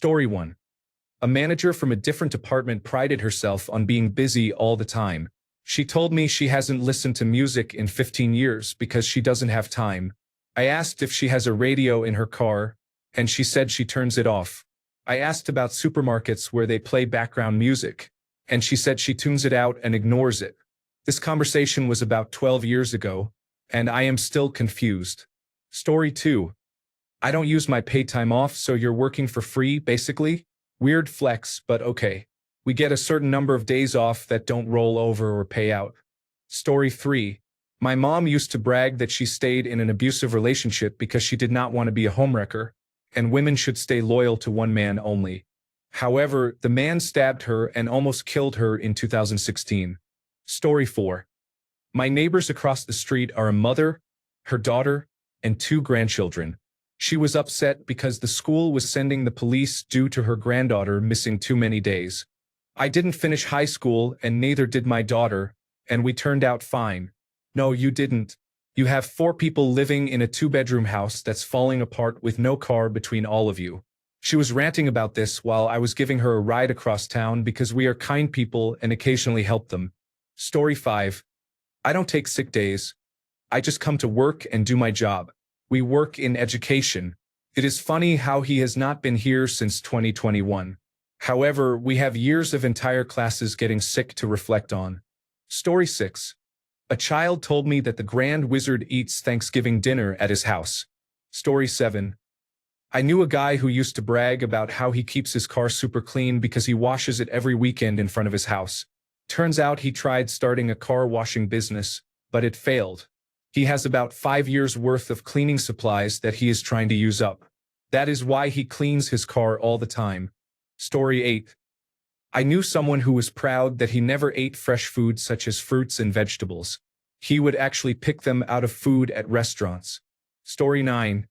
Story 1. A manager from a different department prided herself on being busy all the time. She told me she hasn't listened to music in 15 years because she doesn't have time. I asked if she has a radio in her car, and she said she turns it off. I asked about supermarkets where they play background music, and she said she tunes it out and ignores it. This conversation was about 12 years ago, and I am still confused. Story 2. I don't use my paid time off, so you're working for free, basically? Weird flex, but okay. We get a certain number of days off that don't roll over or pay out. Story 3. My mom used to brag that she stayed in an abusive relationship because she did not want to be a homewrecker, and women should stay loyal to one man only. However, the man stabbed her and almost killed her in 2016. Story 4. My neighbors across the street are a mother, her daughter, and 2 grandchildren. She was upset because the school was sending the police due to her granddaughter missing too many days. I didn't finish high school and neither did my daughter, and we turned out fine. No, you didn't. You have 4 people living in a 2-bedroom house that's falling apart with no car between all of you. She was ranting about this while I was giving her a ride across town because we are kind people and occasionally help them. Story 5. I don't take sick days. I just come to work and do my job. We work in education. It is funny how he has not been here since 2021. However, we have years of entire classes getting sick to reflect on. Story 6. A child told me that the Grand Wizard eats Thanksgiving dinner at his house. Story 7. I knew a guy who used to brag about how he keeps his car super clean because he washes it every weekend in front of his house. Turns out he tried starting a car washing business, but it failed. He has about 5 years worth of cleaning supplies that he is trying to use up. That is why he cleans his car all the time. Story 8. I knew someone who was proud that he never ate fresh food such as fruits and vegetables. He would actually pick them out of food at restaurants. Story 9.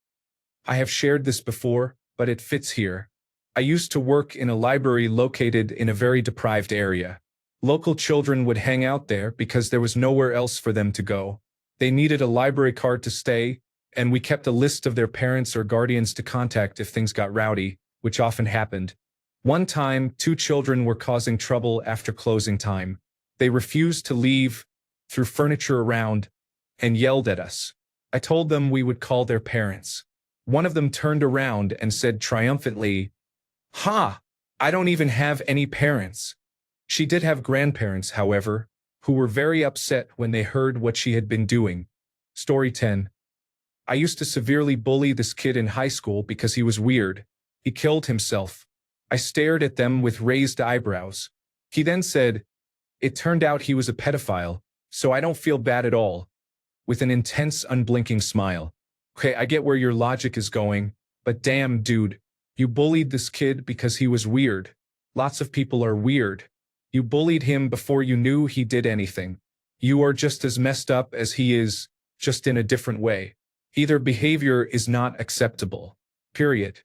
I have shared this before, but it fits here. I used to work in a library located in a very deprived area. Local children would hang out there because there was nowhere else for them to go. They needed a library card to stay, and we kept a list of their parents or guardians to contact if things got rowdy, which often happened. One time, 2 children were causing trouble after closing time. They refused to leave, threw furniture around, and yelled at us. I told them we would call their parents. One of them turned around and said triumphantly, "Ha! I don't even have any parents." She did have grandparents, however, who were very upset when they heard what she had been doing. Story 10. I used to severely bully this kid in high school because he was weird. He killed himself. I stared at them with raised eyebrows. He then said, "It turned out he was a pedophile, so I don't feel bad at all," with an intense, unblinking smile. Okay, I get where your logic is going, but damn, dude, you bullied this kid because he was weird. Lots of people are weird. You bullied him before you knew he did anything. You are just as messed up as he is, just in a different way. Either behavior is not acceptable. Period.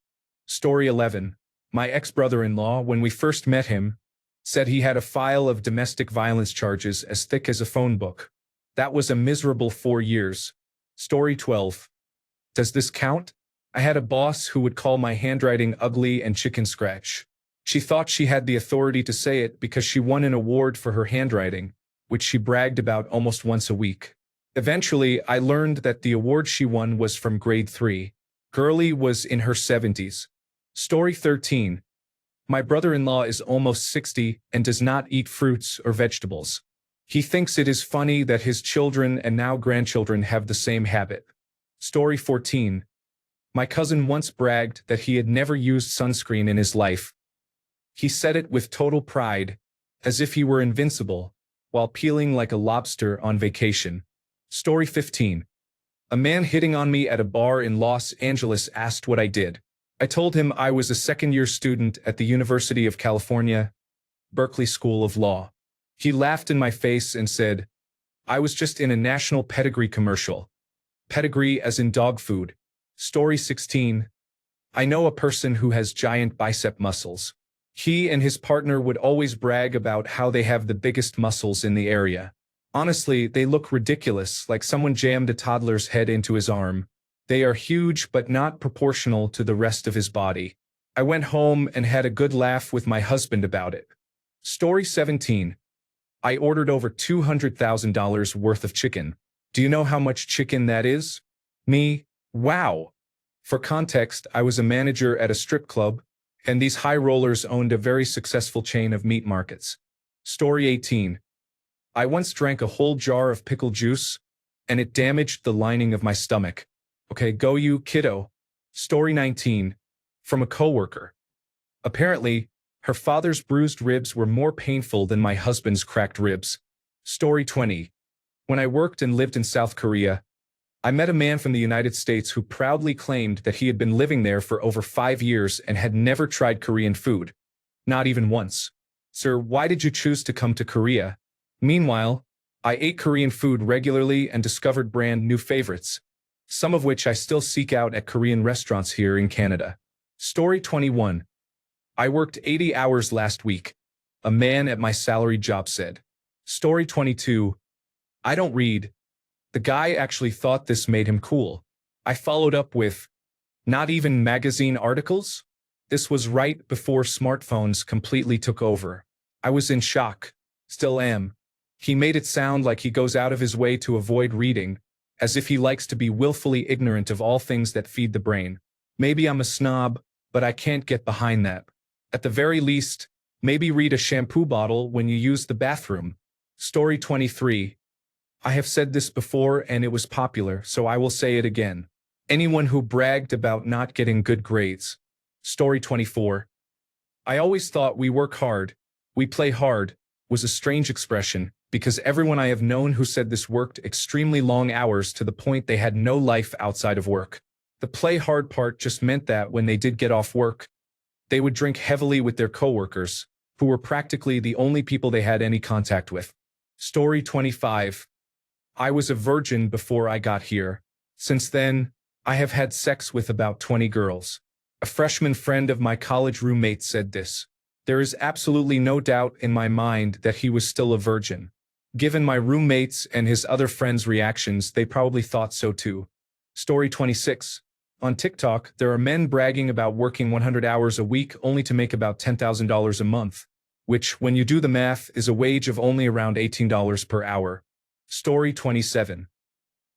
Story 11. My ex-brother-in-law, when we first met him, said he had a file of domestic violence charges as thick as a phone book. That was a miserable 4 years. Story 12. Does this count? I had a boss who would call my handwriting ugly and chicken scratch. She thought she had the authority to say it because she won an award for her handwriting, which she bragged about almost once a week. Eventually, I learned that the award she won was from grade 3. Girlie was in her 70s. Story 13. My brother-in-law is almost 60 and does not eat fruits or vegetables. He thinks it is funny that his children and now grandchildren have the same habit. Story 14. My cousin once bragged that he had never used sunscreen in his life. He said it with total pride, as if he were invincible, while peeling like a lobster on vacation. Story 15. A man hitting on me at a bar in Los Angeles asked what I did. I told him I was a second-year student at the University of California, Berkeley School of Law. He laughed in my face and said, "I was just in a national pedigree commercial." Pedigree as in dog food. Story 16. I know a person who has giant bicep muscles. He and his partner would always brag about how they have the biggest muscles in the area. Honestly, they look ridiculous, like someone jammed a toddler's head into his arm. They are huge but not proportional to the rest of his body. I went home and had a good laugh with my husband about it. Story 17. I ordered over $200,000 worth of chicken. Do you know how much chicken that is? Me? Wow. For context, I was a manager at a strip club, and these high rollers owned a very successful chain of meat markets. Story 18. I once drank a whole jar of pickle juice, and it damaged the lining of my stomach. Okay, go you, kiddo. Story 19. From a coworker. Apparently, her father's bruised ribs were more painful than my husband's cracked ribs. Story 20. When I worked and lived in South Korea, I met a man from the United States who proudly claimed that he had been living there for over 5 years and had never tried Korean food. Not even once. Sir, why did you choose to come to Korea? Meanwhile, I ate Korean food regularly and discovered brand new favorites, some of which I still seek out at Korean restaurants here in Canada. Story 21. I worked 80 hours last week, a man at my salary job said. Story 22. I don't read. The guy actually thought this made him cool. I followed up with, not even magazine articles? This was right before smartphones completely took over. I was in shock. Still am. He made it sound like he goes out of his way to avoid reading, as if he likes to be willfully ignorant of all things that feed the brain. Maybe I'm a snob, but I can't get behind that. At the very least, maybe read a shampoo bottle when you use the bathroom. Story 23. I have said this before and it was popular, so I will say it again. Anyone who bragged about not getting good grades. Story 24. I always thought we work hard, we play hard, was a strange expression, because everyone I have known who said this worked extremely long hours to the point they had no life outside of work. The play hard part just meant that when they did get off work, they would drink heavily with their coworkers, who were practically the only people they had any contact with. Story 25. I was a virgin before I got here. Since then, I have had sex with about 20 girls. A freshman friend of my college roommate said this. There is absolutely no doubt in my mind that he was still a virgin. Given my roommates and his other friends' reactions, they probably thought so too. Story 26. On TikTok, there are men bragging about working 100 hours a week only to make about $10,000 a month, which, when you do the math, is a wage of only around $18 per hour. Story 27.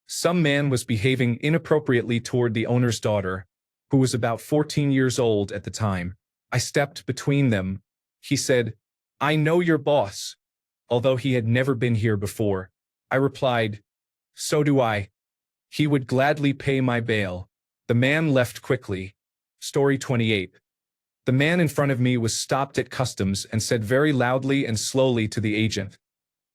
Some man was behaving inappropriately toward the owner's daughter, who was about 14 years old at the time. I stepped between them. He said, "I know your boss," although he had never been here before. I replied, "So do I." He would gladly pay my bail. The man left quickly. Story 28. The man in front of me was stopped at customs and said very loudly and slowly to the agent,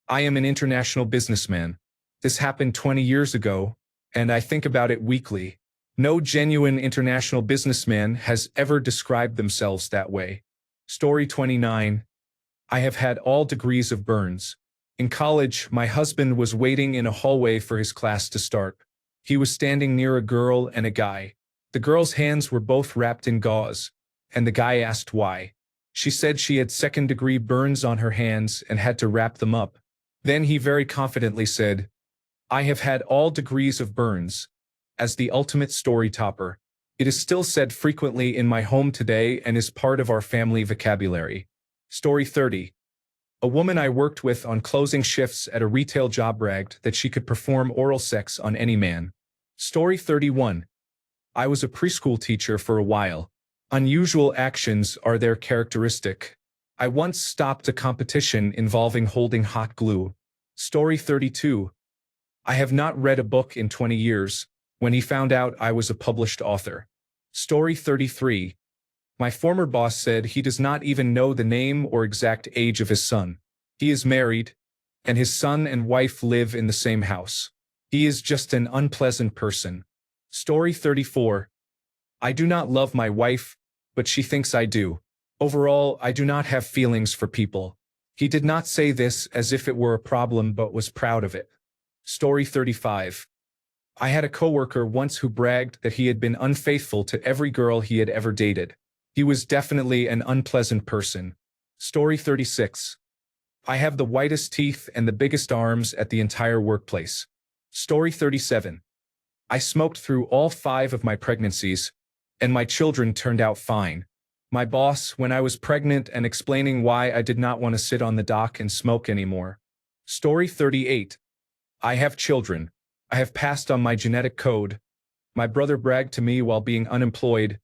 "I am an international businessman. This happened 20 years ago, and I think about it weekly. No genuine international businessman has ever described themselves that way." Story 29. I have had all degrees of burns. In college, my husband was waiting in a hallway for his class to start. He was standing near a girl and a guy. The girl's hands were both wrapped in gauze, and the guy asked why. She said she had second-degree burns on her hands and had to wrap them up. Then he very confidently said, "I have had all degrees of burns." As the ultimate story topper, it is still said frequently in my home today and is part of our family vocabulary. Story 30. A woman I worked with on closing shifts at a retail job bragged that she could perform oral sex on any man. Story 31. I was a preschool teacher for a while. Unusual actions are their characteristic. I once stopped a competition involving holding hot glue. Story 32. I have not read a book in 20 years, when he found out I was a published author. Story 33. My former boss said he does not even know the name or exact age of his son. He is married, and his son and wife live in the same house. He is just an unpleasant person. Story 34. I do not love my wife, but she thinks I do. Overall, I do not have feelings for people. He did not say this as if it were a problem but was proud of it. Story 35. I had a coworker once who bragged that he had been unfaithful to every girl he had ever dated. He was definitely an unpleasant person. Story 36. I have the whitest teeth and the biggest arms at the entire workplace. Story 37. I smoked through all 5 of my pregnancies, and my children turned out fine. My boss when I was pregnant and explaining why I did not want to sit on the dock and smoke anymore. Story 38. I have children. I have passed on my genetic code. My brother bragged to me while being unemployed,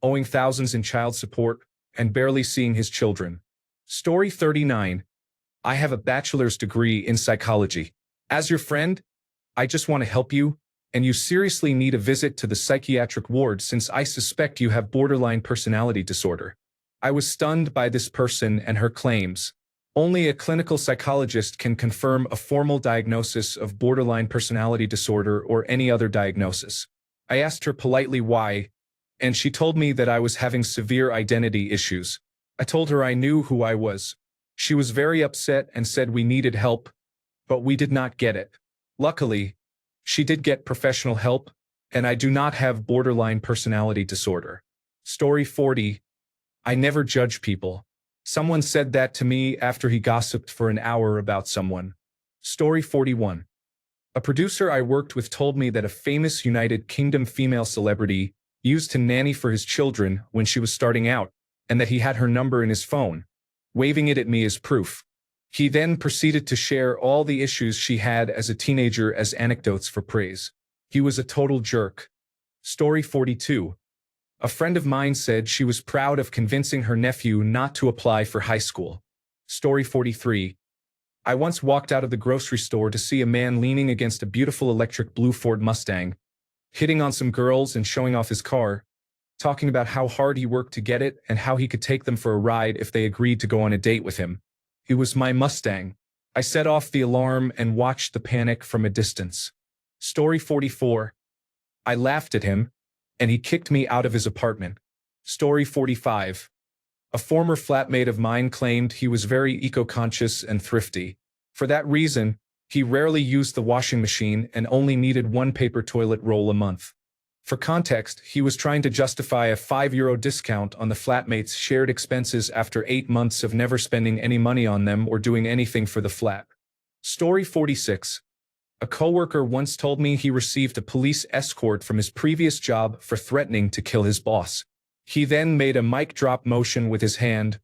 owing thousands in child support, and barely seeing his children. Story 39. I have a bachelor's degree in psychology. As your friend, I just want to help you, and you seriously need a visit to the psychiatric ward since I suspect you have borderline personality disorder. I was stunned by this person and her claims. Only a clinical psychologist can confirm a formal diagnosis of borderline personality disorder or any other diagnosis. I asked her politely why, and she told me that I was having severe identity issues. I told her I knew who I was. She was very upset and said we needed help, but we did not get it. Luckily, she did get professional help, and I do not have borderline personality disorder. Story 40. I never judge people. Someone said that to me after he gossiped for an hour about someone. Story 41. A producer I worked with told me that a famous United Kingdom female celebrity used to nanny for his children when she was starting out, and that he had her number in his phone, waving it at me as proof. He then proceeded to share all the issues she had as a teenager as anecdotes for praise. He was a total jerk. Story 42. A friend of mine said she was proud of convincing her nephew not to apply for high school. Story 43. I once walked out of the grocery store to see a man leaning against a beautiful electric blue Ford Mustang, hitting on some girls and showing off his car, talking about how hard he worked to get it and how he could take them for a ride if they agreed to go on a date with him. It was my Mustang. I set off the alarm and watched the panic from a distance. Story 44. I laughed at him, and he kicked me out of his apartment. Story 45. A former flatmate of mine claimed he was very eco-conscious and thrifty. For that reason, he rarely used the washing machine and only needed one paper toilet roll a month. For context, he was trying to justify a €5 discount on the flatmate's shared expenses after 8 months of never spending any money on them or doing anything for the flat. Story 46. A coworker once told me he received a police escort from his previous job for threatening to kill his boss. He then made a mic drop motion with his hand,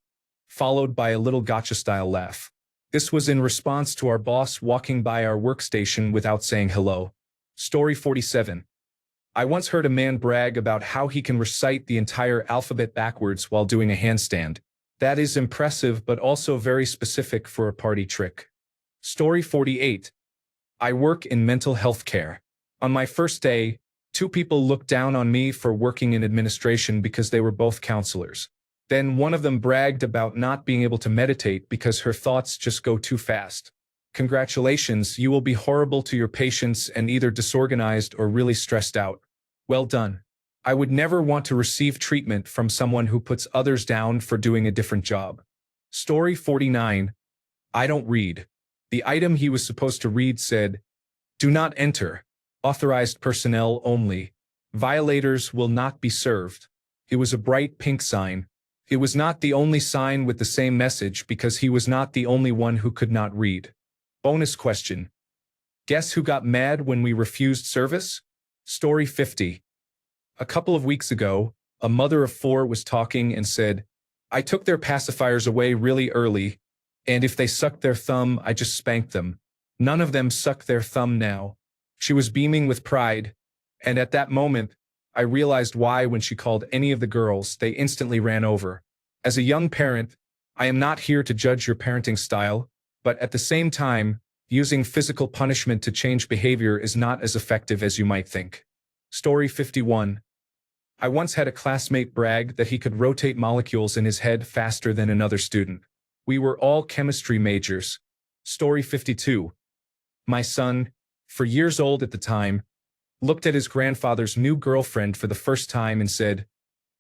followed by a little gotcha-style laugh. This was in response to our boss walking by our workstation without saying hello. Story 47. I once heard a man brag about how he can recite the entire alphabet backwards while doing a handstand. That is impressive but also very specific for a party trick. Story 48. I work in mental health care. On my first day, 2 people looked down on me for working in administration because they were both counselors. Then one of them bragged about not being able to meditate because her thoughts just go too fast. Congratulations, you will be horrible to your patients and either disorganized or really stressed out. Well done. I would never want to receive treatment from someone who puts others down for doing a different job. Story 49. I don't read. The item he was supposed to read said, "Do not enter. Authorized personnel only. Violators will not be served." It was a bright pink sign. It was not the only sign with the same message because he was not the only one who could not read. Bonus question. Guess who got mad when we refused service? Story 50. A couple of weeks ago, a mother of 4 was talking and said, "I took their pacifiers away really early, and if they sucked their thumb, I just spanked them. None of them suck their thumb now." She was beaming with pride, and at that moment, I realized why when she called any of the girls, they instantly ran over. As a young parent, I am not here to judge your parenting style, but at the same time, using physical punishment to change behavior is not as effective as you might think. Story 51. I once had a classmate brag that he could rotate molecules in his head faster than another student. We were all chemistry majors. Story 52. My son, 4 years old at the time, looked at his grandfather's new girlfriend for the first time and said,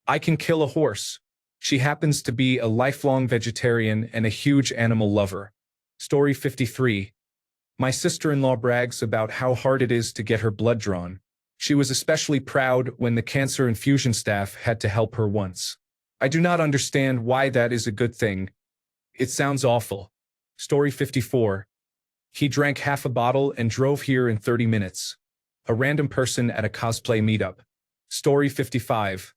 "I can kill a horse." She happens to be a lifelong vegetarian and a huge animal lover. Story 53. My sister-in-law brags about how hard it is to get her blood drawn. She was especially proud when the cancer infusion staff had to help her once. I do not understand why that is a good thing. It sounds awful. Story 54. He drank half a bottle and drove here in 30 minutes. A random person at a cosplay meetup. Story 55.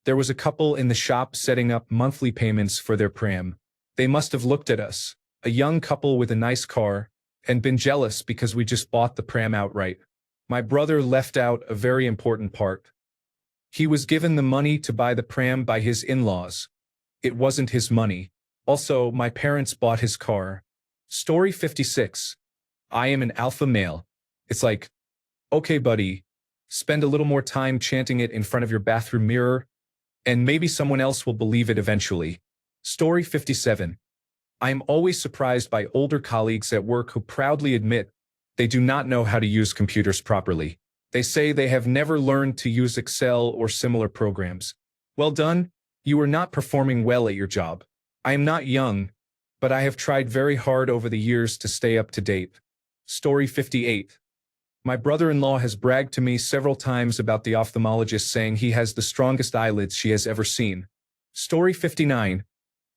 There was a couple in the shop setting up monthly payments for their pram. They must have looked at us, a young couple with a nice car, and been jealous because we just bought the pram outright. My brother left out a very important part. He was given the money to buy the pram by his in-laws. It wasn't his money. Also, my parents bought his car. Story 56. I am an alpha male. It's like, okay, buddy, spend a little more time chanting it in front of your bathroom mirror, and maybe someone else will believe it eventually. Story 57. I am always surprised by older colleagues at work who proudly admit they do not know how to use computers properly. They say they have never learned to use Excel or similar programs. Well done, you are not performing well at your job. I am not young, but I have tried very hard over the years to stay up to date. Story 58. My brother-in-law has bragged to me several times about the ophthalmologist, saying he has the strongest eyelids she has ever seen. Story 59.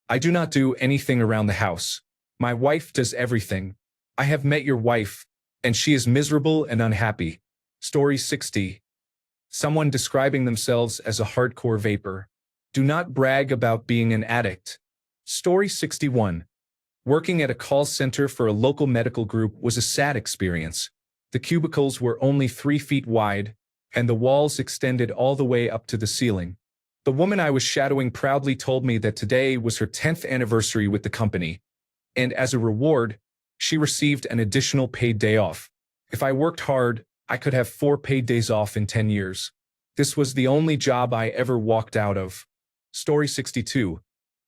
I do not do anything around the house. My wife does everything. I have met your wife, and she is miserable and unhappy. Story 60. Someone describing themselves as a hardcore vapor. Do not brag about being an addict. Story 61. Working at a call center for a local medical group was a sad experience. The cubicles were only 3 feet wide, and the walls extended all the way up to the ceiling. The woman I was shadowing proudly told me that today was her 10th anniversary with the company, and as a reward, she received an additional paid day off. If I worked hard, I could have 4 paid days off in 10 years. This was the only job I ever walked out of. Story 62.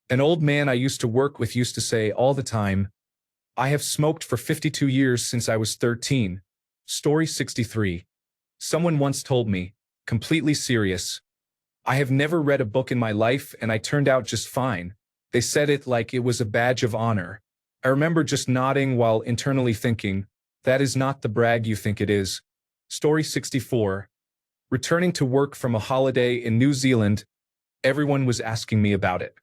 An old man I used to work with used to say all the time, I have smoked for 52 years since I was 13. Story 63. Someone once told me, completely serious, I have never read a book in my life and I turned out just fine. They said it like it was a badge of honor. I remember just nodding while internally thinking, that is not the brag you think it is. Story 64. Returning to work from a holiday in New Zealand, everyone was asking me about it.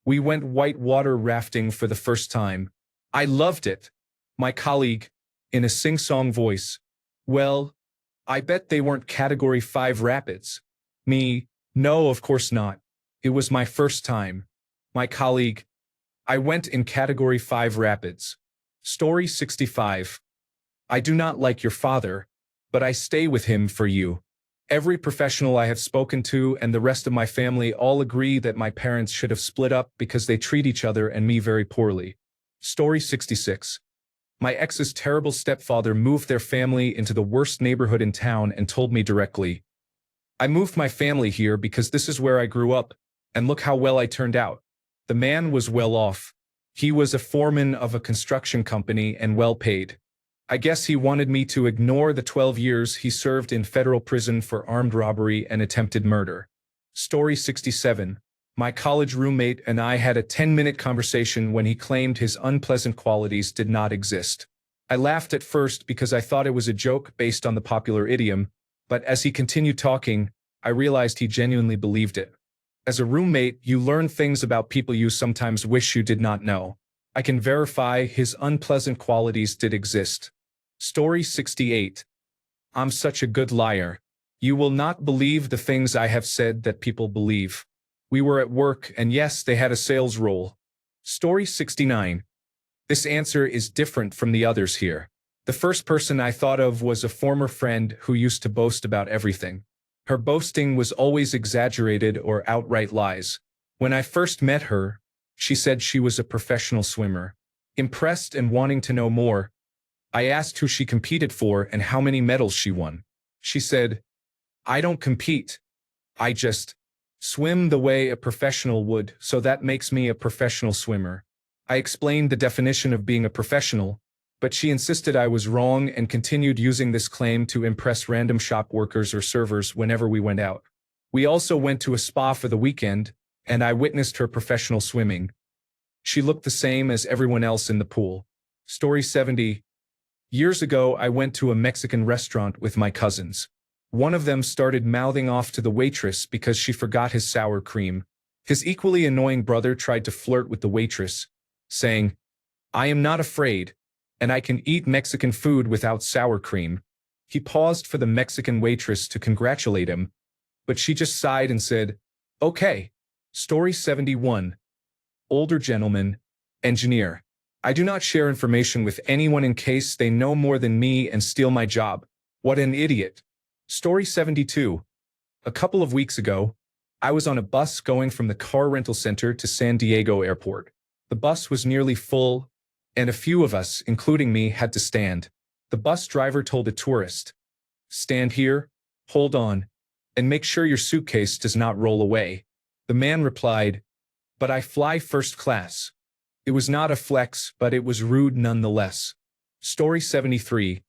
We went whitewater rafting for the first time. I loved it. My colleague, in a sing-song voice, well, I bet they weren't Category 5 rapids. No, of course not. It was my first time. My colleague, I went in Category 5 rapids. Story 65. I do not like your father, but I stay with him for you. Every professional I have spoken to and the rest of my family all agree that my parents should have split up because they treat each other and me very poorly. Story 66. My ex's terrible stepfather moved their family into the worst neighborhood in town and told me directly, I moved my family here because this is where I grew up, and look how well I turned out. The man was well off. He was a foreman of a construction company and well paid. I guess he wanted me to ignore the 12 years he served in federal prison for armed robbery and attempted murder. Story 67. My college roommate and I had a 10-minute conversation when he claimed his unpleasant qualities did not exist. I laughed at first because I thought it was a joke based on the popular idiom, but as he continued talking, I realized he genuinely believed it. As a roommate, you learn things about people you sometimes wish you did not know. I can verify his unpleasant qualities did exist. Story 68. I'm such a good liar. You will not believe the things I have said that people believe. We were at work and yes, they had a sales role. Story 69. This answer is different from the others here. The first person I thought of was a former friend who used to boast about everything. Her boasting was always exaggerated or outright lies. When I first met her, she said she was a professional swimmer. Impressed and wanting to know more, I asked who she competed for and how many medals she won. She said, I don't compete. I just swim the way a professional would, so that makes me a professional swimmer. I explained the definition of being a professional, but she insisted I was wrong and continued using this claim to impress random shop workers or servers whenever we went out. We also went to a spa for the weekend, and I witnessed her professional swimming. She looked the same as everyone else in the pool. Story 70. Years ago, I went to a Mexican restaurant with my cousins. One of them started mouthing off to the waitress because she forgot his sour cream. His equally annoying brother tried to flirt with the waitress, saying, I am not afraid, and I can eat Mexican food without sour cream. He paused for the Mexican waitress to congratulate him, but she just sighed and said, "Okay." Story 71. Older gentleman, engineer. I do not share information with anyone in case they know more than me and steal my job. What an idiot. Story 72. A couple of weeks ago, I was on a bus going from the car rental center to San Diego Airport. The bus was nearly full, and a few of us, including me, had to stand. The bus driver told a tourist, "Stand here, hold on, and make sure your suitcase does not roll away." The man replied, "But I fly first class." It was not a flex, but it was rude nonetheless. Story 73.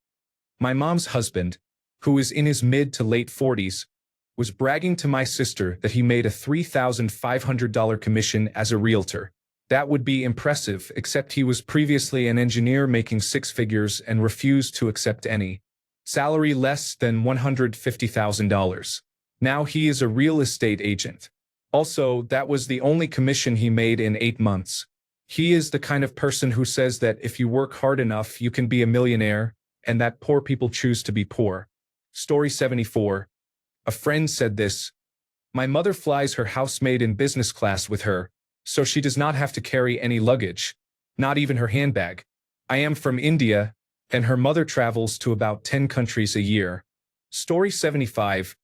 My mom's husband, who is in his mid to late 40s, was bragging to my sister that he made a $3,500 commission as a realtor. That would be impressive, except he was previously an engineer making six figures and refused to accept any salary less than $150,000. Now he is a real estate agent. Also, that was the only commission he made in 8 months. He is the kind of person who says that if you work hard enough, you can be a millionaire, and that poor people choose to be poor. Story 74. A friend said this, "My mother flies her housemaid in business class with her, so she does not have to carry any luggage, not even her handbag. I am from India, and her mother travels to about 10 countries a year." Story 75.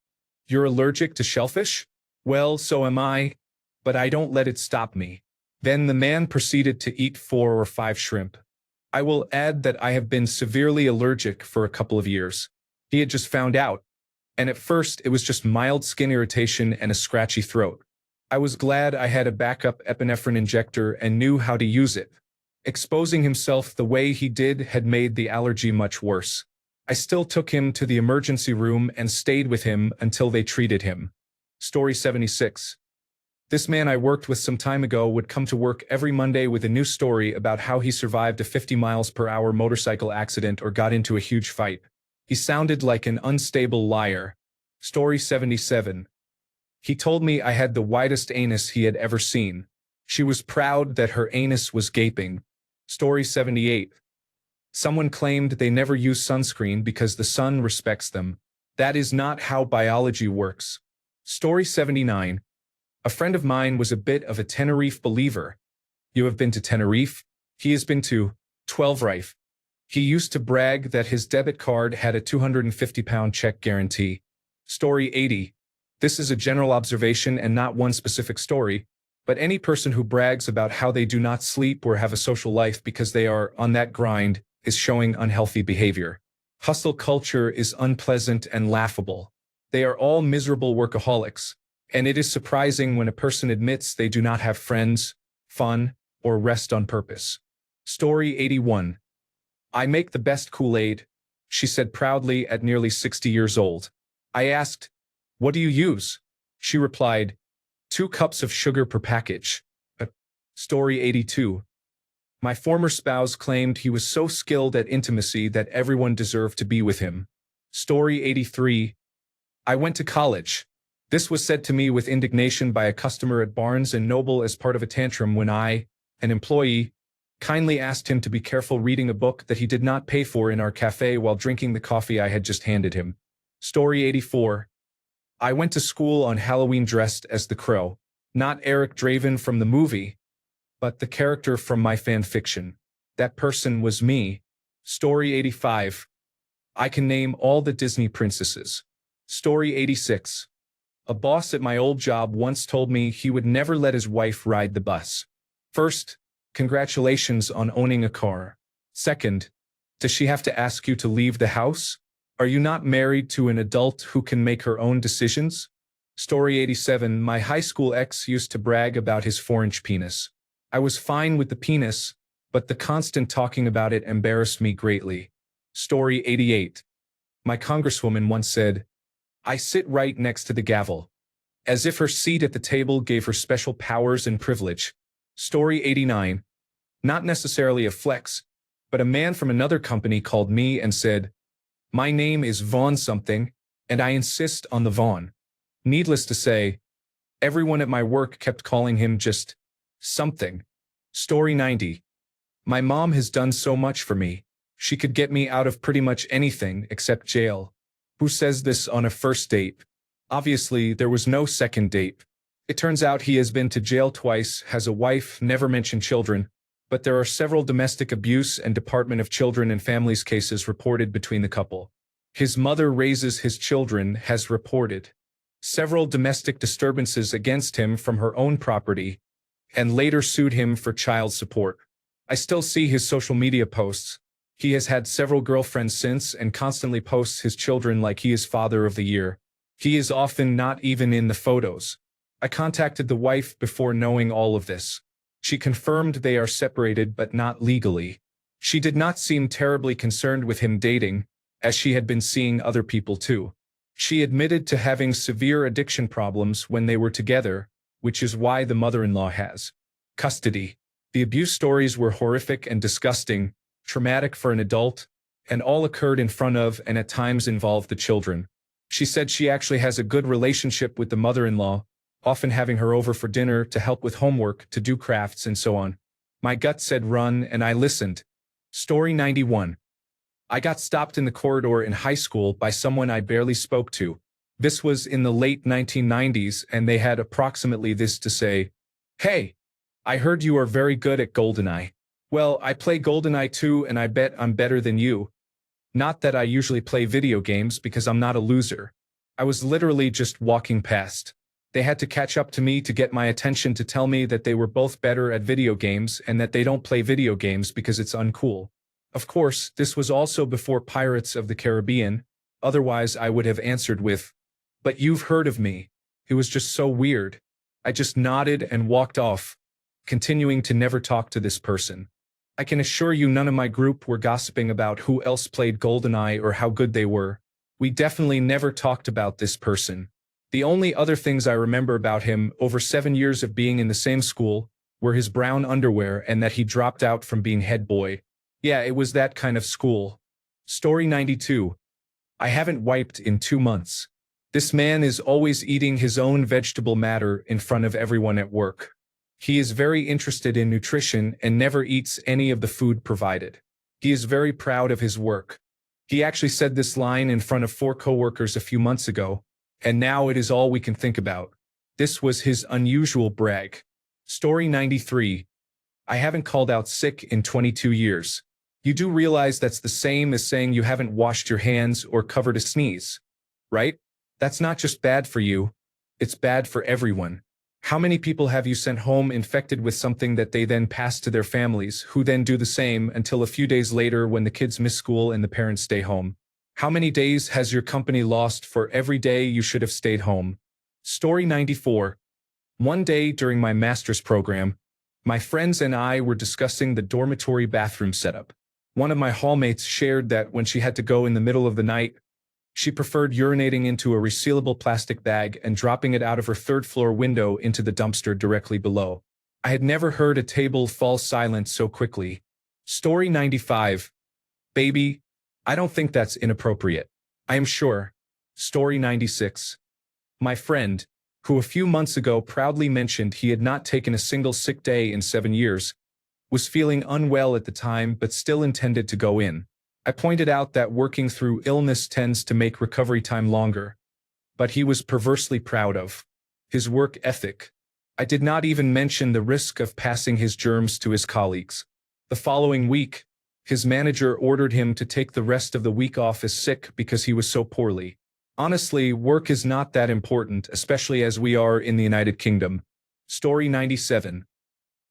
You're allergic to shellfish? Well, so am I, but I don't let it stop me. Then the man proceeded to eat 4 or 5 shrimp. I will add that I have been severely allergic for a couple of years. He had just found out, and at first it was just mild skin irritation and a scratchy throat. I was glad I had a backup epinephrine injector and knew how to use it. Exposing himself the way he did had made the allergy much worse. I still took him to the emergency room and stayed with him until they treated him. Story 76. This man I worked with some time ago would come to work every Monday with a new story about how he survived a 50 miles per hour motorcycle accident or got into a huge fight. He sounded like an unstable liar. Story 77. He told me I had the widest anus he had ever seen. She was proud that her anus was gaping. Story 78. Someone claimed they never use sunscreen because the sun respects them. That is not how biology works. Story 79. A friend of mine was a bit of a Tenerife believer. You have been to Tenerife? He has been to 12 Rife. He used to brag that his debit card had a 250-pound check guarantee. Story 80. This is a general observation and not one specific story, but any person who brags about how they do not sleep or have a social life because they are on that grind is showing unhealthy behavior. Hustle culture is unpleasant and laughable. They are all miserable workaholics, and it is surprising when a person admits they do not have friends, fun, or rest on purpose. Story 81. I make the best Kool-Aid, she said proudly at nearly 60 years old. I asked, "What do you use?" She replied, 2 cups of sugar per package. Story 82. My former spouse claimed he was so skilled at intimacy that everyone deserved to be with him. Story 83. I went to college. This was said to me with indignation by a customer at Barnes & Noble as part of a tantrum when I, an employee, kindly asked him to be careful reading a book that he did not pay for in our cafe while drinking the coffee I had just handed him. Story 84. I went to school on Halloween dressed as the Crow, not Eric Draven from the movie, but the character from my fan fiction. That person was me. Story 85. I can name all the Disney princesses. Story 86. A boss at my old job once told me he would never let his wife ride the bus. First, congratulations on owning a car. Second, does she have to ask you to leave the house? Are you not married to an adult who can make her own decisions? Story 87. My high school ex used to brag about his 4-inch penis. I was fine with the penis, but the constant talking about it embarrassed me greatly. Story 88. My congresswoman once said, I sit right next to the gavel, as if her seat at the table gave her special powers and privilege. Story 89. Not necessarily a flex, but a man from another company called me and said, my name is Vaughn something, and I insist on the Vaughn. Needless to say, everyone at my work kept calling him just something. Story 90. My mom has done so much for me. She could get me out of pretty much anything except jail. Who says this on a first date? Obviously, there was no second date. It turns out he has been to jail twice, has a wife, never mentioned children, but there are several domestic abuse and Department of Children and Families cases reported between the couple. His mother raises his children, has reported several domestic disturbances against him from her own property, and later sued him for child support. I still see his social media posts. He has had several girlfriends since and constantly posts his children like he is father of the year. He is often not even in the photos. I contacted the wife before knowing all of this. She confirmed they are separated but not legally. She did not seem terribly concerned with him dating, as she had been seeing other people too. She admitted to having severe addiction problems when they were together, which is why the mother-in-law has custody. The abuse stories were horrific and disgusting, traumatic for an adult, and all occurred in front of and at times involved the children. She said she actually has a good relationship with the mother-in-law, often having her over for dinner to help with homework, to do crafts and so on. My gut said run and I listened. Story 91. I got stopped in the corridor in high school by someone I barely spoke to. This was in the late 1990s and they had approximately this to say. Hey, I heard you are very good at GoldenEye. Well, I play GoldenEye too and I bet I'm better than you. Not that I usually play video games because I'm not a loser. I was literally just walking past. They had to catch up to me to get my attention to tell me that they were both better at video games and that they don't play video games because it's uncool. Of course, this was also before Pirates of the Caribbean, otherwise I would have answered with, "But you've heard of me." It was just so weird. I just nodded and walked off, continuing to never talk to this person. I can assure you none of my group were gossiping about who else played GoldenEye or how good they were. We definitely never talked about this person. The only other things I remember about him, over 7 years of being in the same school, were his brown underwear and that he dropped out from being head boy. Yeah, it was that kind of school. Story 92. I haven't wiped in 2 months. This man is always eating his own vegetable matter in front of everyone at work. He is very interested in nutrition and never eats any of the food provided. He is very proud of his work. He actually said this line in front of 4 coworkers a few months ago, and now it is all we can think about. This was his unusual brag. Story 93. I haven't called out sick in 22 years. You do realize that's the same as saying you haven't washed your hands or covered a sneeze, right? That's not just bad for you, it's bad for everyone. How many people have you sent home infected with something that they then pass to their families, who then do the same until a few days later when the kids miss school and the parents stay home? How many days has your company lost for every day you should have stayed home? Story 94. One day during my master's program, my friends and I were discussing the dormitory bathroom setup. One of my hallmates shared that when she had to go in the middle of the night, she preferred urinating into a resealable plastic bag and dropping it out of her third-floor window into the dumpster directly below. I had never heard a table fall silent so quickly. Story 95. Baby, I don't think that's inappropriate. I am sure. Story 96. My friend, who a few months ago proudly mentioned he had not taken a single sick day in 7 years, was feeling unwell at the time but still intended to go in. I pointed out that working through illness tends to make recovery time longer, but he was perversely proud of his work ethic. I did not even mention the risk of passing his germs to his colleagues. The following week, his manager ordered him to take the rest of the week off as sick because he was so poorly. Honestly, work is not that important, especially as we are in the United Kingdom. Story 97.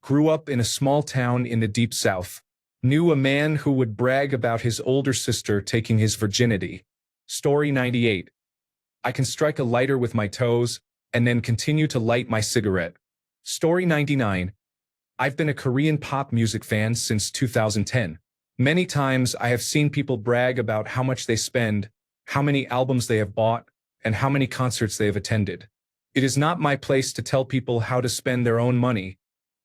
Grew up in a small town in the deep south. Knew a man who would brag about his older sister taking his virginity. Story 98. I can strike a lighter with my toes and then continue to light my cigarette. Story 99. I've been a Korean pop music fan since 2010. Many times I have seen people brag about how much they spend, how many albums they have bought, and how many concerts they have attended. It is not my place to tell people how to spend their own money,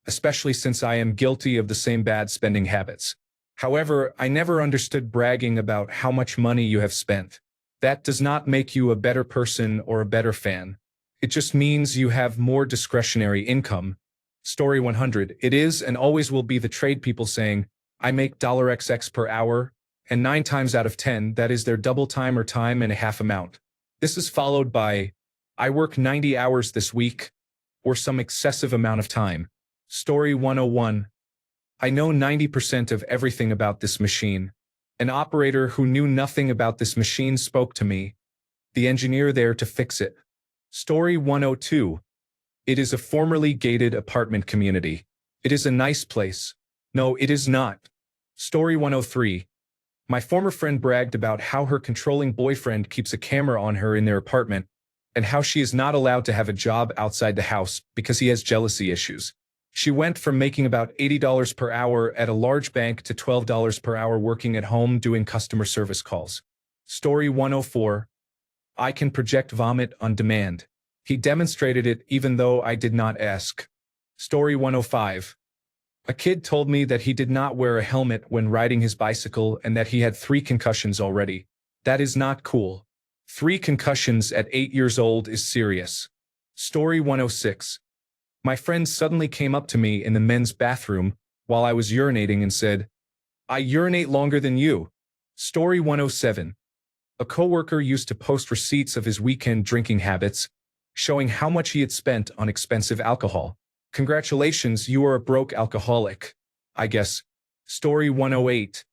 especially since I am guilty of the same bad spending habits. However, I never understood bragging about how much money you have spent. That does not make you a better person or a better fan. It just means you have more discretionary income. Story 100. It is and always will be the trade people saying, I make $XX per hour, and 9 times out of 10 that is their double time or time and a half amount. This is followed by, I work 90 hours this week, or some excessive amount of time. Story 101. I know 90% of everything about this machine. An operator who knew nothing about this machine spoke to me, the engineer there to fix it. Story 102. It is a formerly gated apartment community. It is a nice place. No, it is not. Story 103. My former friend bragged about how her controlling boyfriend keeps a camera on her in their apartment, and how she is not allowed to have a job outside the house because he has jealousy issues. She went from making about $80 per hour at a large bank to $12 per hour working at home doing customer service calls. Story 104. I can project vomit on demand. He demonstrated it even though I did not ask. Story 105. A kid told me that he did not wear a helmet when riding his bicycle and that he had 3 concussions already. That is not cool. 3 concussions at 8 years old is serious. Story 106. My friend suddenly came up to me in the men's bathroom while I was urinating and said, "I urinate longer than you." Story 107. A coworker used to post receipts of his weekend drinking habits, showing how much he had spent on expensive alcohol. Congratulations, you are a broke alcoholic, I guess. Story 108.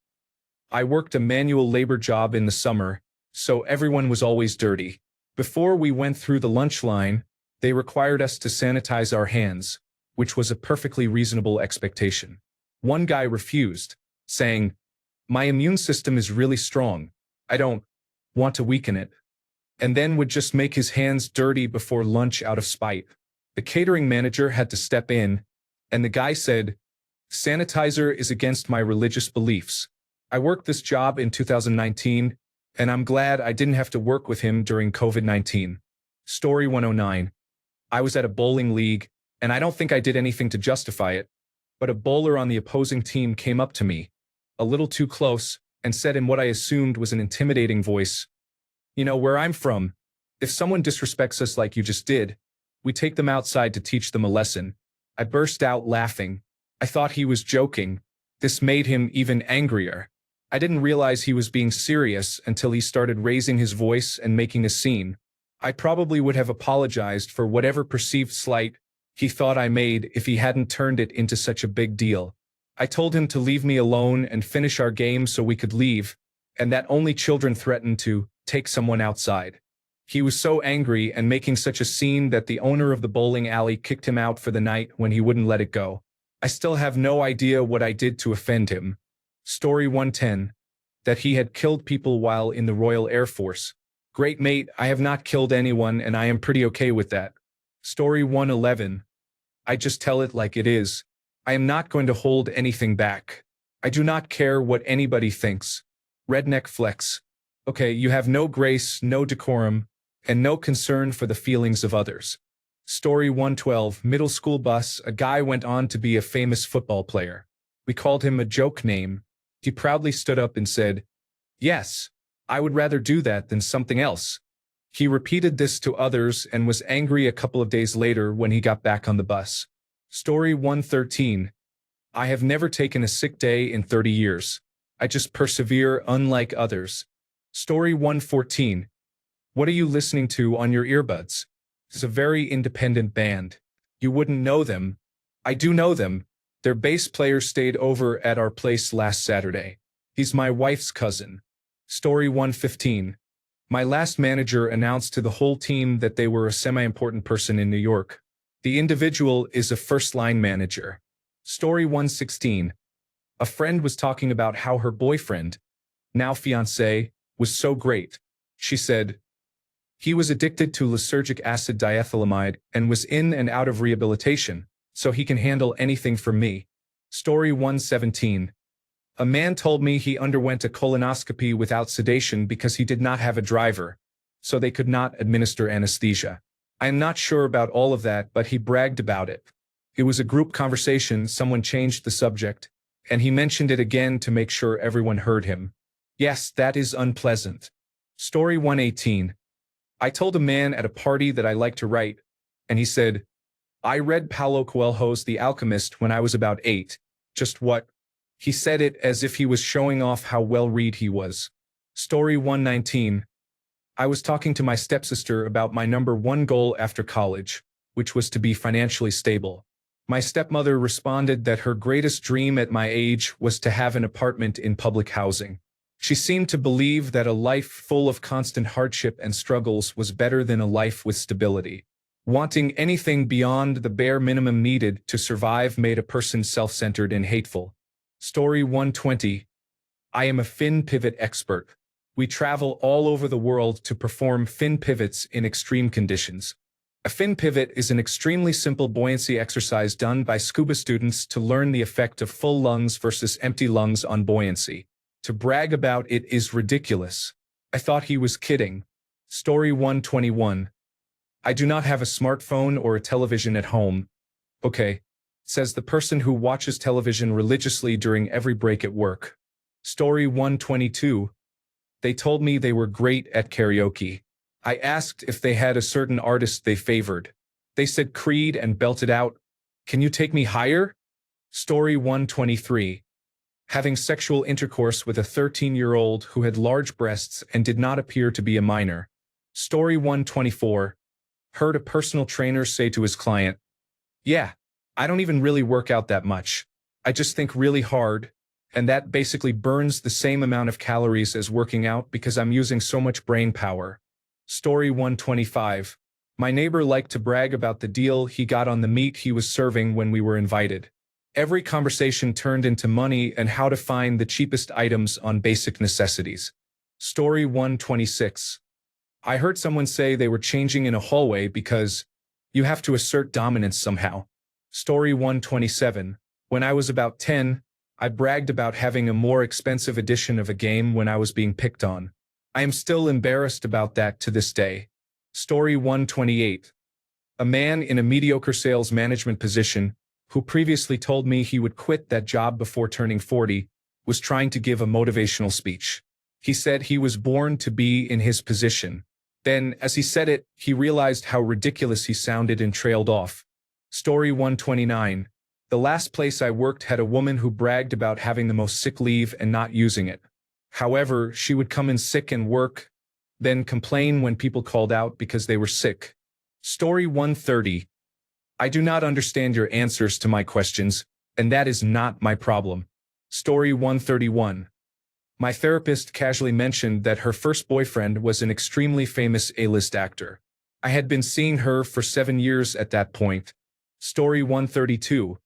I worked a manual labor job in the summer, so everyone was always dirty. Before we went through the lunch line, they required us to sanitize our hands, which was a perfectly reasonable expectation. One guy refused, saying, "My immune system is really strong. I don't want to weaken it," and then would just make his hands dirty before lunch out of spite. The catering manager had to step in, and the guy said, "Sanitizer is against my religious beliefs." I worked this job in 2019, and I'm glad I didn't have to work with him during COVID-19. Story 109. I was at a bowling league, and I don't think I did anything to justify it, but a bowler on the opposing team came up to me, a little too close, and said in what I assumed was an intimidating voice, "You know where I'm from. If someone disrespects us like you just did, we take them outside to teach them a lesson." I burst out laughing. I thought he was joking. This made him even angrier. I didn't realize he was being serious until he started raising his voice and making a scene. I probably would have apologized for whatever perceived slight he thought I made if he hadn't turned it into such a big deal. I told him to leave me alone and finish our game so we could leave, and that only children threatened to take someone outside. He was so angry and making such a scene that the owner of the bowling alley kicked him out for the night when he wouldn't let it go. I still have no idea what I did to offend him. Story 110. That he had killed people while in the Royal Air Force. Great mate, I have not killed anyone and I am pretty okay with that. Story 111. I just tell it like it is. I am not going to hold anything back. I do not care what anybody thinks. Redneck flex. Okay, you have no grace, no decorum, and no concern for the feelings of others. Story 112. Middle school bus. A guy went on to be a famous football player. We called him a joke name. He proudly stood up and said, "Yes, I would rather do that than something else." He repeated this to others and was angry a couple of days later when he got back on the bus. Story 113. I have never taken a sick day in 30 years. I just persevere unlike others. Story 114. What are you listening to on your earbuds? It's a very independent band. You wouldn't know them. I do know them. Their bass player stayed over at our place last Saturday. He's my wife's cousin. Story 115. My last manager announced to the whole team that they were a semi-important person in New York. The individual is a first-line manager. Story 116. A friend was talking about how her boyfriend, now fiancé, was so great. She said, he was addicted to lysergic acid diethylamide and was in and out of rehabilitation, so he can handle anything from me. Story 117. A man told me he underwent a colonoscopy without sedation because he did not have a driver, so they could not administer anesthesia. I am not sure about all of that, but he bragged about it. It was a group conversation, someone changed the subject, and he mentioned it again to make sure everyone heard him. Yes, that is unpleasant. Story 118. I told a man at a party that I like to write, and he said, I read Paulo Coelho's The Alchemist when I was about 8. Just what? He said it as if he was showing off how well-read he was. Story 119. I was talking to my stepsister about my number one goal after college, which was to be financially stable. My stepmother responded that her greatest dream at my age was to have an apartment in public housing. She seemed to believe that a life full of constant hardship and struggles was better than a life with stability. Wanting anything beyond the bare minimum needed to survive made a person self-centered and hateful. Story 120. I am a fin pivot expert. We travel all over the world to perform fin pivots in extreme conditions. A fin pivot is an extremely simple buoyancy exercise done by scuba students to learn the effect of full lungs versus empty lungs on buoyancy. To brag about it is ridiculous. I thought he was kidding. Story 121. I do not have a smartphone or a television at home. Okay, says the person who watches television religiously during every break at work. Story 122. They told me they were great at karaoke. I asked if they had a certain artist they favored. They said Creed and belted out, "Can you take me higher?" Story 123. Having sexual intercourse with a 13-year-old who had large breasts and did not appear to be a minor. Story 124. Heard a personal trainer say to his client, "Yeah, I don't even really work out that much. I just think really hard, and that basically burns the same amount of calories as working out because I'm using so much brain power." Story 125. My neighbor liked to brag about the deal he got on the meat he was serving when we were invited. Every conversation turned into money and how to find the cheapest items on basic necessities. Story 126. I heard someone say they were changing in a hallway because you have to assert dominance somehow. Story 127. When I was about 10, I bragged about having a more expensive edition of a game when I was being picked on. I am still embarrassed about that to this day. Story 128. A man in a mediocre sales management position, who previously told me he would quit that job before turning 40, was trying to give a motivational speech. He said he was born to be in his position. Then, as he said it, he realized how ridiculous he sounded and trailed off. Story 129. The last place I worked had a woman who bragged about having the most sick leave and not using it. However, she would come in sick and work, then complain when people called out because they were sick. Story 130. I do not understand your answers to my questions, and that is not my problem. Story 131. My therapist casually mentioned that her first boyfriend was an extremely famous A-list actor. I had been seeing her for 7 years at that point. Story 132.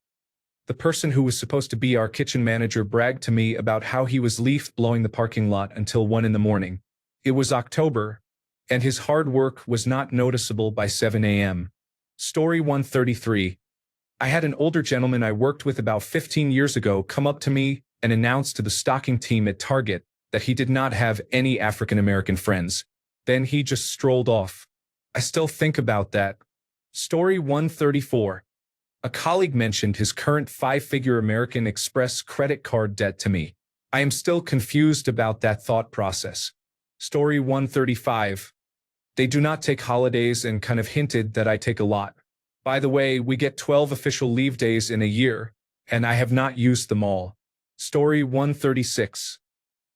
The person who was supposed to be our kitchen manager bragged to me about how he was leaf-blowing the parking lot until 1 in the morning. It was October, and his hard work was not noticeable by 7 a.m. Story 133. I had an older gentleman I worked with about 15 years ago come up to me and announce to the stocking team at Target that he did not have any African American friends. Then he just strolled off. I still think about that. Story 134. A colleague mentioned his current 5-figure American Express credit card debt to me. I am still confused about that thought process. Story 135. They do not take holidays and kind of hinted that I take a lot. By the way, we get 12 official leave days in a year, and I have not used them all. Story 136.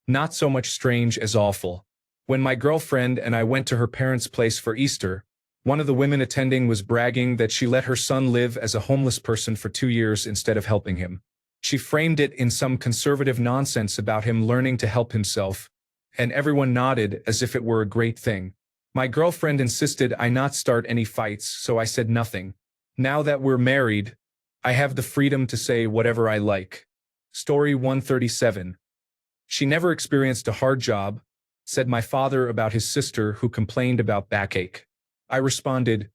Not so much strange as awful. When my girlfriend and I went to her parents' place for Easter, one of the women attending was bragging that she let her son live as a homeless person for 2 years instead of helping him. She framed it in some conservative nonsense about him learning to help himself, and everyone nodded as if it were a great thing. My girlfriend insisted I not start any fights, so I said nothing. Now that we're married, I have the freedom to say whatever I like. Story 137. She never experienced a hard job, said my father about his sister who complained about backache. I responded,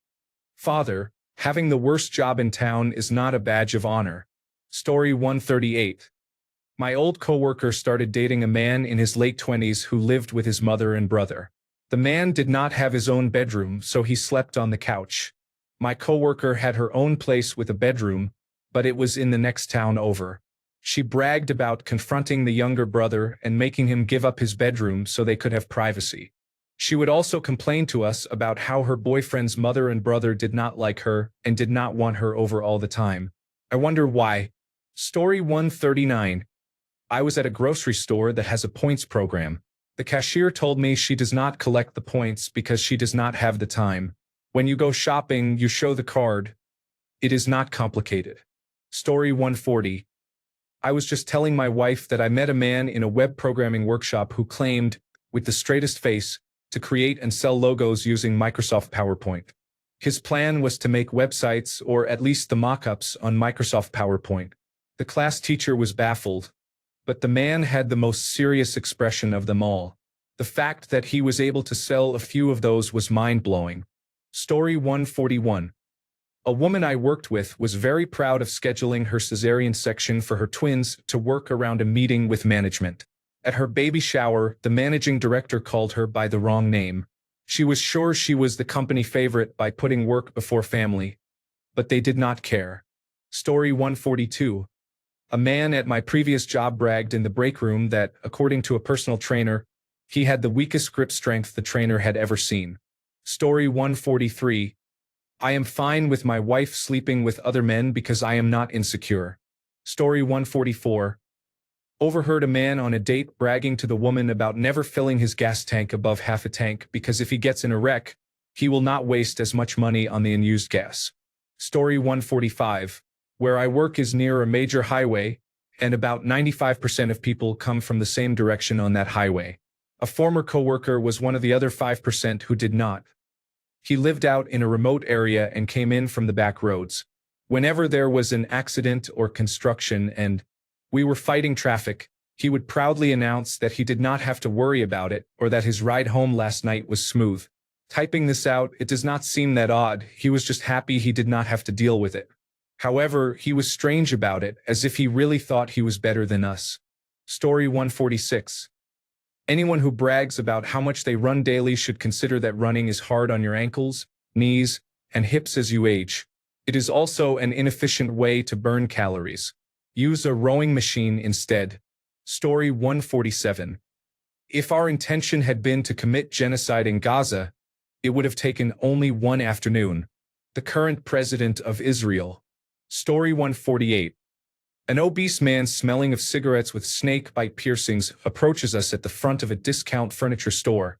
"Father, having the worst job in town is not a badge of honor." Story 138. My old coworker started dating a man in his late 20s who lived with his mother and brother. The man did not have his own bedroom, so he slept on the couch. My coworker had her own place with a bedroom, but it was in the next town over. She bragged about confronting the younger brother and making him give up his bedroom so they could have privacy. She would also complain to us about how her boyfriend's mother and brother did not like her and did not want her over all the time. I wonder why. Story 139. I was at a grocery store that has a points program. The cashier told me she does not collect the points because she does not have the time. When you go shopping, you show the card. It is not complicated. Story 140. I was just telling my wife that I met a man in a web programming workshop who claimed, with the straightest face, to create and sell logos using Microsoft PowerPoint. His plan was to make websites, or at least the mock-ups, on Microsoft PowerPoint. The class teacher was baffled, but the man had the most serious expression of them all. The fact that he was able to sell a few of those was mind-blowing. Story 141. A woman I worked with was very proud of scheduling her cesarean section for her twins to work around a meeting with management. At her baby shower, the managing director called her by the wrong name. She was sure she was the company favorite by putting work before family, but they did not care. Story 142. A man at my previous job bragged in the break room that, according to a personal trainer, he had the weakest grip strength the trainer had ever seen. Story 143. I am fine with my wife sleeping with other men because I am not insecure. Story 144. Overheard a man on a date bragging to the woman about never filling his gas tank above half a tank because if he gets in a wreck, he will not waste as much money on the unused gas. Story 145. Where I work is near a major highway, and about 95% of people come from the same direction on that highway. A former coworker was one of the other 5% who did not. He lived out in a remote area and came in from the back roads. Whenever there was an accident or construction and we were fighting traffic, he would proudly announce that he did not have to worry about it or that his ride home last night was smooth. Typing this out, it does not seem that odd. He was just happy he did not have to deal with it. However, he was strange about it, as if he really thought he was better than us. Story 146. Anyone who brags about how much they run daily should consider that running is hard on your ankles, knees, and hips as you age. It is also an inefficient way to burn calories. Use a rowing machine instead. Story 147. If our intention had been to commit genocide in Gaza, it would have taken only one afternoon. The current president of Israel. Story 148. An obese man smelling of cigarettes with snake bite piercings approaches us at the front of a discount furniture store,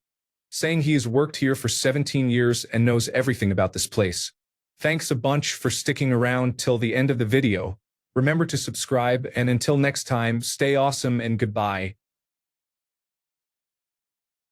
saying he has worked here for 17 years and knows everything about this place. Thanks a bunch for sticking around till the end of the video. Remember to subscribe, and until next time, stay awesome and goodbye.